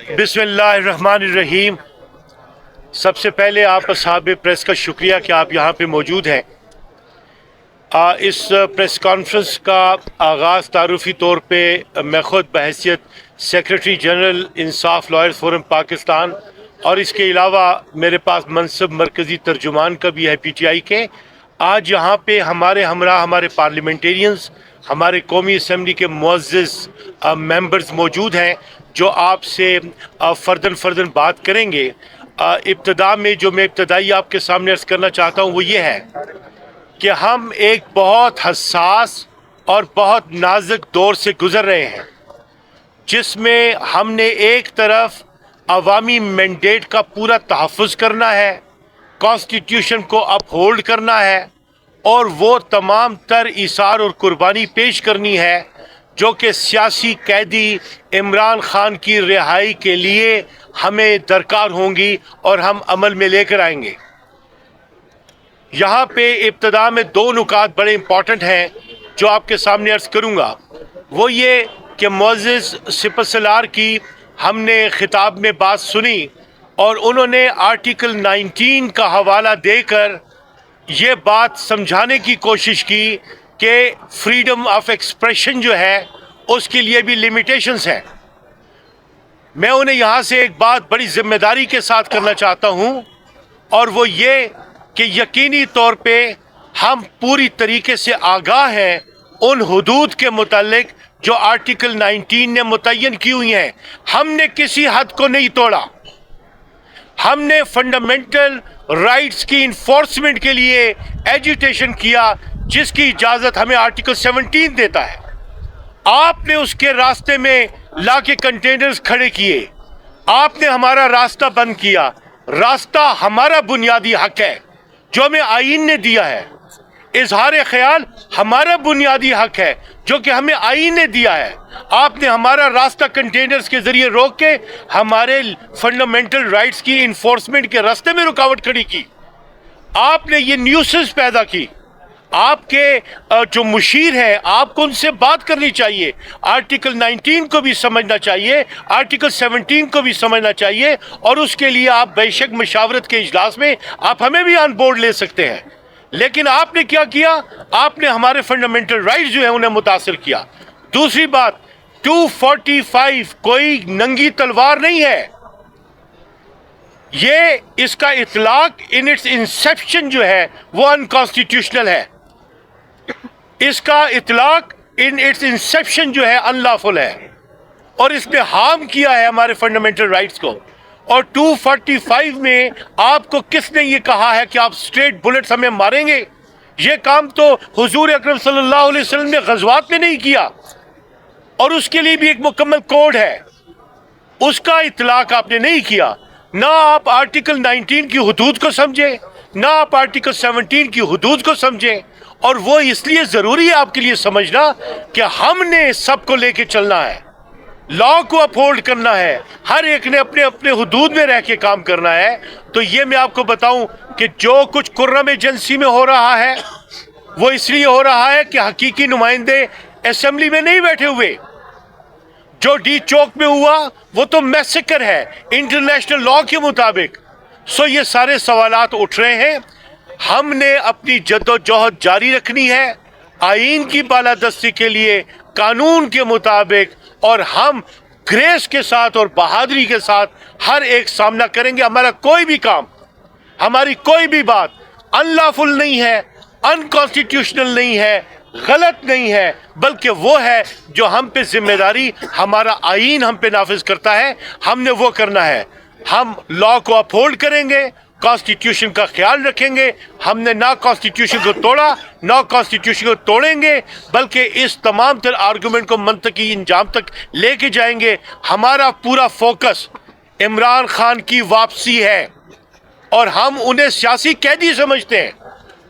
बिस्मिल्लाहिर्रहमानिर्रहीम। सबसे पहले आप असहाब प्रेस का शुक्रिया कि आप यहाँ पे मौजूद हैं। इस प्रेस कॉन्फ्रेंस का आगाज़ तारुफी तौर पे मैं ख़ुद बहैसियत सेक्रेटरी जनरल इंसाफ लॉयर्स फोरम पाकिस्तान और इसके अलावा मेरे पास मनसब मरकज़ी तर्जुमान का भी है PTI के। आज यहाँ पे हमारे हमरा हमारे पार्लियामेंटेरियंस, हमारे कौमी असम्बली के मुअज़्ज़ज़ मेंबर्स मौजूद हैं जो आपसे फ़र्दन बात करेंगे। इब्तिदा में जो मैं इब्तदाई आपके सामने अर्ज़ करना चाहता हूँ वो ये है कि हम एक बहुत हसास और बहुत नाजुक दौर से गुज़र रहे हैं, जिसमें हमने एक तरफ अवामी मैंडेट का पूरा तहफ़्फ़ुज़ करना है, कॉन्स्टिट्यूशन को अपहोल्ड करना है और वो तमाम तर इसार और कुर्बानी पेश करनी है जो कि सियासी कैदी इमरान खान की रिहाई के लिए हमें दरकार होंगी और हम अमल में लेकर आएंगे। यहाँ पे इब्तिदा में दो नुकात बड़े इम्पॉर्टेंट हैं जो आपके सामने अर्ज़ करूँगा। वो ये कि मुअज़्ज़ज़ सिपहसालार की हमने खिताब में बात सुनी और उन्होंने आर्टिकल 19 का हवाला देकर ये बात समझाने की कोशिश की कि फ्रीडम ऑफ एक्सप्रेशन जो है उसके लिए भी लिमिटेशंस हैं। मैं उन्हें यहाँ से एक बात बड़ी ज़िम्मेदारी के साथ करना चाहता हूँ और वो ये कि यकीनी तौर पे हम पूरी तरीके से आगाह हैं उन हुदूद के मुतालिक जो आर्टिकल 19 ने मुतय्यन की हुई हैं। हमने किसी हद को नहीं तोड़ा। हमने फंडामेंटल राइट्स की इन्फोर्समेंट के लिए एजिटेशन किया जिसकी इजाज़त हमें आर्टिकल 17 देता है। आपने उसके रास्ते में लाके कंटेनर्स खड़े किए, आपने हमारा रास्ता बंद किया। रास्ता हमारा बुनियादी हक है जो हमें आईन ने दिया है। इजहार ख्याल हमारा बुनियादी हक है जो कि हमें आईन ने दिया है। आपने हमारा रास्ता कंटेनर्स के जरिए रोक के हमारे फंडामेंटल राइट्स की इन्फोर्समेंट के रास्ते में रुकावट खड़ी की। आपने ये न्यूसेंस पैदा की। आपके जो मुशीर हैं, आपको उनसे बात करनी चाहिए। आर्टिकल 19 को भी समझना चाहिए, आर्टिकल 17 को भी समझना चाहिए और उसके लिए आप बेशक मशावरत के इजलास में आप हमें भी ऑन बोर्ड ले सकते हैं। लेकिन आपने क्या किया? आपने हमारे फंडामेंटल राइट्स जो है उन्हें मुतासिर किया। दूसरी बात, 245 कोई नंगी तलवार नहीं है। ये इसका इतलाक इन इट्स इंसेप्शन जो है वो अनकॉन्स्टिट्यूशनल है। इसका इतलाक इन इट्स इंसेप्शन जो है अनलॉफुल है और इसने हार्म किया है हमारे फंडामेंटल राइट्स को। और 245 में आपको किसने ये कहा है कि आप स्ट्रेट बुलेट्स हमें मारेंगे? ये काम तो हुजूर अकरम सल्लल्लाहु अलैहि वसल्लम ने गज़वात में नहीं किया और उसके लिए भी एक मुकम्मल कोड है, उसका इतलाक आपने नहीं किया। ना आप आर्टिकल 19 की हुदूद को समझे, ना आप आर्टिकल 17 की हुदूद को समझे। और वो इसलिए ज़रूरी है आपके लिए समझना कि हमने सबको लेके चलना है, लॉ को अपहोल्ड करना है, हर एक ने अपने अपने हुदूद में रह के काम करना है। तो ये मैं आपको बताऊं कि जो कुछ कुर्रम एजेंसी में हो रहा है वो इसलिए हो रहा है कि हकीकी नुमाइंदे असेंबली में नहीं बैठे हुए। जो डी चौक में हुआ वो तो मैसेकर है इंटरनेशनल लॉ के मुताबिक। सो ये सारे सवालात उठ रहे हैं। हमने अपनी जद्दोजहद जारी रखनी है आईन की बालादस्ती के लिए, कानून के मुताबिक, और हम ग्रेस के साथ और बहादुरी के साथ हर एक सामना करेंगे। हमारा कोई भी काम, हमारी कोई भी बात अनलॉफुल नहीं है, अनकॉन्स्टिट्यूशनल नहीं है, गलत नहीं है, बल्कि वो है जो हम पे जिम्मेदारी हमारा आईन हम पे नाफिज करता है, हमने वो करना है। हम लॉ को अपहोल्ड करेंगे, कॉन्स्टिट्यूशन का ख्याल रखेंगे। हमने ना कॉन्स्टिट्यूशन को तोड़ा, ना कॉन्स्टिट्यूशन को तोड़ेंगे, बल्कि इस तमाम तर आर्गूमेंट को मंतकी इंजाम तक लेके जाएंगे। हमारा पूरा फोकस इमरान खान की वापसी है और हम उन्हें सियासी कैदी समझते हैं।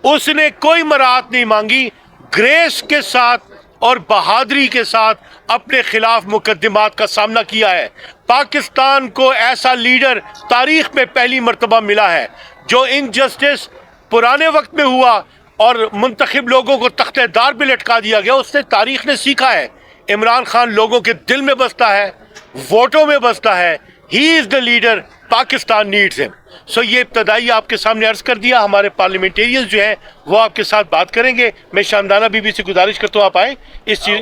उसने कोई मराहत नहीं मांगी, ग्रेस के साथ और बहादुरी के साथ अपने खिलाफ मुकदमात का सामना किया है। पाकिस्तान को ऐसा लीडर तारीख में पहली मर्तबा मिला है जो इनजस्टिस पुराने वक्त में हुआ और मुंतखब लोगों को तख्तेदार पे लटका दिया गया, उससे तारीख ने सीखा है। इमरान खान लोगों के दिल में बसता है, ووٹوں میں بستا ہے. He is the leader. Pakistan needs him. سو یہ ابتدائی آپ کے سامنے عرض کر دیا. ہمارے پارلیمنٹیرینز جو ہیں وہ آپ کے ساتھ بات کریں گے. میں شامدانہ بی بی سے گزارش کرتا ہوں آپ آئیں اس چیز